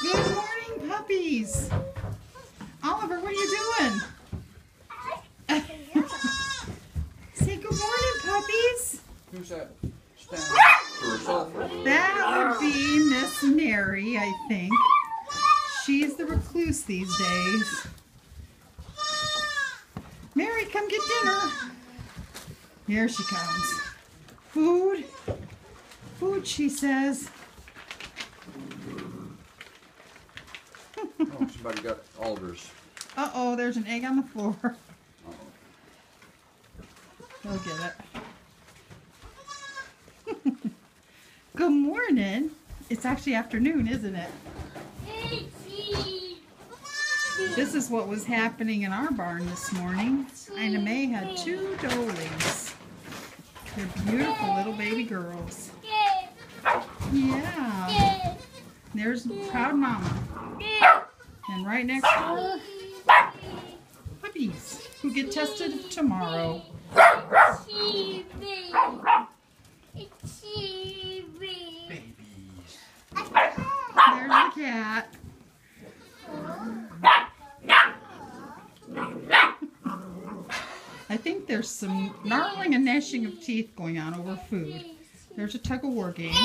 Good morning, puppies. Oliver, what are you doing? Say good morning, puppies. Who's that standing for herself over there? That would be Miss Mary, I think. She's the recluse these days. Mary, come get dinner. Here she comes. Food. Food, she says. Oh, somebody got Oliver's. Uh-oh, there's an egg on the floor. Uh-oh. Go get it. Good morning. It's actually afternoon, isn't it? This is what was happening in our barn this morning. Ina May had 2 doilies. They're beautiful little baby girls. Yeah. There's Proud Mama. And right next to her, puppies who get tested tomorrow. Babies. There's the cat. I think there's some gnarling and gnashing of teeth going on over food. There's a tug-of-war game.